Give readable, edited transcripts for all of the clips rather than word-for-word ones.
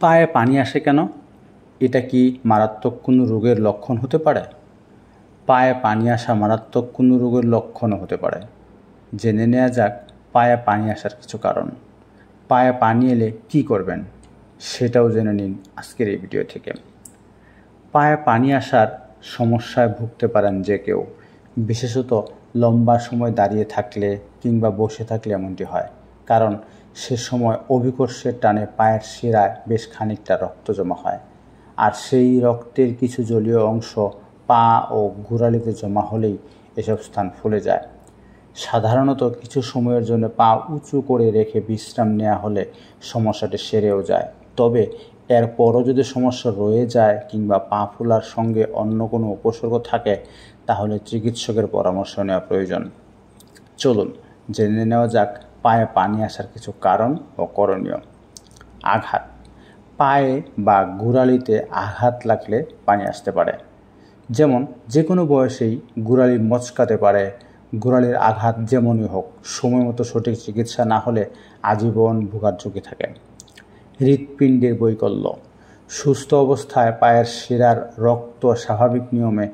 পায়ে পানি আসে কেন? এটা কি মারাত্মক কোনো রোগের লক্ষণ হতে পারে? পায়ে পানি আসা মারাত্মক কোনো রোগের লক্ষণও হতে পারে। জেনে নেওয়া যাক পায়ে পানি আসার কিছু কারণ। পায়ে পানি এলে কী করবেন সেটাও জেনে নিন আজকের এই ভিডিও থেকে। পায়ে পানি আসার সমস্যায় ভুগতে পারেন যে কেউ, বিশেষত লম্বা সময় দাঁড়িয়ে থাকলে কিংবা বসে থাকলে এমনটি হয়, কারণ সে সময় অভিকর্ষের টানে পায়ের শিরায় বেশ খানিকটা রক্ত জমা হয়, আর সেই রক্তের কিছু জলীয় অংশ পা ও গোড়ালিতে জমা হলেই এসব স্থান ফুলে যায়। সাধারণত কিছু সময়ের জন্য পা উঁচু করে রেখে বিশ্রাম নেওয়া হলে সমস্যাটি সেরেও যায়, তবে এরপরও যদি সমস্যা রয়ে যায় কিংবা পা ফোলার সঙ্গে অন্য কোনো উপসর্গ থাকে তাহলে চিকিৎসকের পরামর্শ নেওয়া প্রয়োজন। চলুন জেনে নেওয়া যাক পায়ে পানি আসার কিছু কারণ ও করণীয়। আঘাত। পায়ে বা গোড়ালিতে আঘাত লাগলে পানি আসতে পারে। যেমন যে কোনো বয়সেই গোড়ালি মচকাতে পারে। গোড়ালির আঘাত যেমনই হোক, সময় মতো সঠিক চিকিৎসা না হলে আজীবন ভোগার ঝুঁকি থাকে। হৃৎপিণ্ডের বৈকল্য। সুস্থ অবস্থায় পায়ের শিরার রক্ত স্বাভাবিক নিয়মে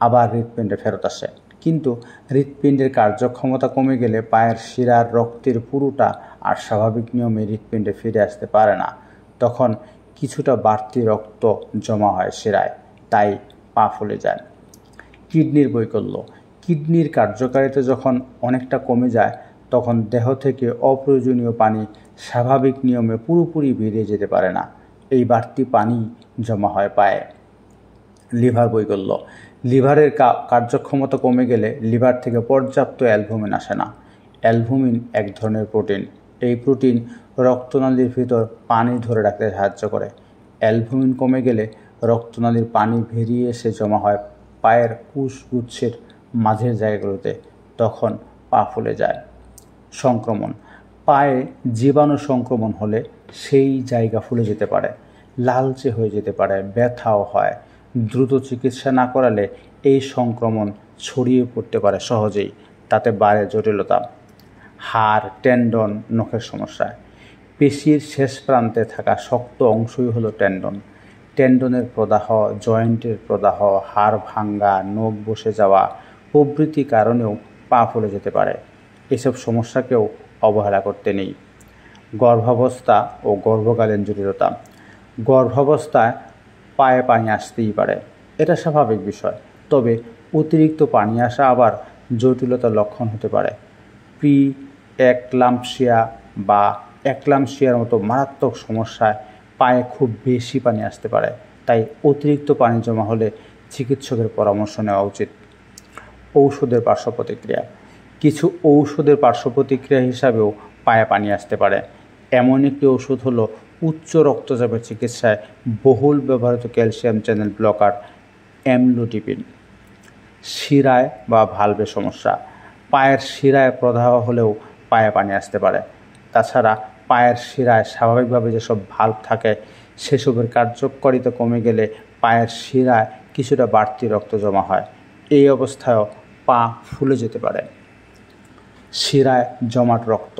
আবার হৃৎপিণ্ডে ফেরত আসে, কিন্তু হৃৎপিণ্ডের কার্যক্ষমতা কমে গেলে পায়ের শিরার রক্তের পুরোটা আর স্বাভাবিক নিয়মে হৃৎপিণ্ডে ফিরে আসতে পারে না। তখন কিছুটা বাড়তি রক্ত জমা হয় শিরায়, তাই পা ফুলে যায়। কিডনির বৈকল্য। কিডনির কার্যকারিতা যখন অনেকটা কমে যায় তখন দেহ থেকে অপ্রয়োজনীয় পানি স্বাভাবিক নিয়মে পুরোপুরি বেরিয়ে যেতে পারে না। এই বাড়তি পানি জমা হয় পায়ে। লিভার বৈকল্য। লিভারের কার্যক্ষমতা কমে গেলে লিভার থেকে পর্যাপ্ত অ্যালবুমিন আসে না। অ্যালবুমিন এক ধরনের প্রোটিন। এই প্রোটিন রক্তনালীর ভিতর পানি ধরে রাখতে সাহায্য করে। অ্যালবুমিন কমে গেলে রক্তনালীর পানি বেরিয়ে এসে জমা হয় পায়ের কুশগুচ্ছের মাঝের জায়গাগুলোতে, তখন পা ফুলে যায়। সংক্রমণ। পায়ে জীবাণু সংক্রমণ হলে সেই জায়গা ফুলে যেতে পারে, লালচে হয়ে যেতে পারে, ব্যথাও হয়। দ্রুত চিকিৎসা না করালে এই সংক্রমণ ছড়িয়ে পড়তে পারে সহজেই, তাতে বাড়ে জটিলতা। হাড়, টেন্ডন, নখের সমস্যা। পেশির শেষ প্রান্তে থাকা শক্ত অংশই হলো টেন্ডন। টেন্ডনের প্রদাহ, জয়েন্টের প্রদাহ, হাড় ভাঙ্গা, নখ বসে যাওয়া প্রভৃতি কারণেও পা ফুলে যেতে পারে। এসব সমস্যাকেও অবহেলা করতে নেই। গর্ভাবস্থা ও গর্ভকালীন জটিলতা। গর্ভাবস্থায় পায়ে পানি আসতেই পারে, এটা স্বাভাবিক বিষয়, তবে অতিরিক্ত পানি আসা আবার জটিলতার লক্ষণ হতে পারে। প্রি একলাম্পসিয়া বা একলাম্পসিয়ার মতো মারাত্মক সমস্যায় পায়ে খুব বেশি পানি আসতে পারে, তাই অতিরিক্ত পানি জমা হলে চিকিৎসকের পরামর্শ নেওয়া উচিত। ঔষধের পার্শ্ব প্রতিক্রিয়া। কিছু ঔষধের পার্শ্ব প্রতিক্রিয়া হিসাবেও পায়ে পানি আসতে পারে। এমন একটি ওষুধ হলো উচ্চ রক্তচাপের চিকিৎসায় বহুল ব্যবহৃত ক্যালসিয়াম চ্যানেল ব্লকার অ্যামলোডিপিন। শিরায় বা ভালভের সমস্যা। পায়ের শিরায় প্রদাহ হলেও পায়ে পানি আসতে পারে। তাছাড়া পায়ের শিরায় স্বাভাবিকভাবে যেসব ভালভ থাকে সেসবের কার্যকারিতা কমে গেলে পায়ের শিরায় কিছুটা বাড়তি রক্ত জমা হয়। এই অবস্থায়ও পা ফুলে যেতে পারে। শিরায় জমাট রক্ত।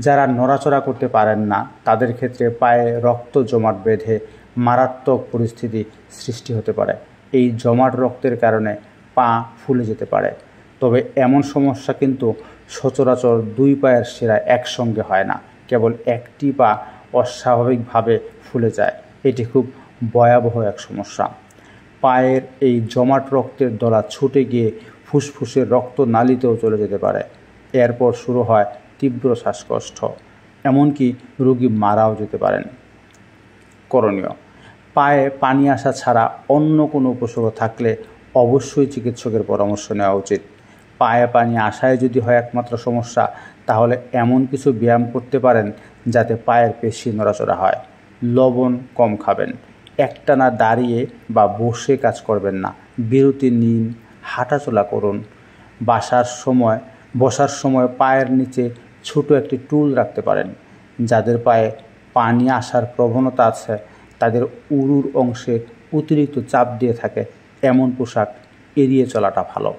যারা নড়াচড়া করতে পারেন না তাদের ক্ষেত্রে পায়ে রক্ত জমাট বেঁধে মারাত্মক পরিস্থিতি সৃষ্টি হতে পারে। এই জমাট রক্তের কারণে পা ফুলে যেতে পারে, তবে এমন সমস্যা কিন্তু সচরাচর দুই পায়ের শিরায় একসঙ্গে হয় না, কেবল একটি পা অস্বাভাবিকভাবে ফুলে যায়। এটি খুব ভয়াবহ এক সমস্যা। পায়ের এই জমাট রক্তের দলা ছুটে গিয়ে ফুসফুসের রক্তনালীতেও চলে যেতে পারে। এরপর শুরু হয় তীব্র শ্বাসকষ্ট, এমনকি রোগী মারাও যেতে পারেন। করণীয়। পায়ে পানি আসা ছাড়া অন্য কোনো উপসর্গ থাকলে অবশ্যই চিকিৎসকের পরামর্শ নেওয়া উচিত। পায়ে পানি আসায় যদি হয় একমাত্র সমস্যা, তাহলে এমন কিছু ব্যায়াম করতে পারেন যাতে পায়ের পেশি নড়াচড়া হয়। লবণ কম খাবেন। একটানা দাঁড়িয়ে বা বসে কাজ করবেন না, বিরতি নিন, হাঁটাচলা করুন। বসার সময় পায়ের নিচে ছোট একটি টুল রাখতে পারেন। যাদের পায়ে পানি আসার প্রবণতা আছে তাদের উরুর অংশে অতিরিক্ত চাপ দিয়ে থাকে এমন পোশাক এড়িয়ে চলাটা ভালো।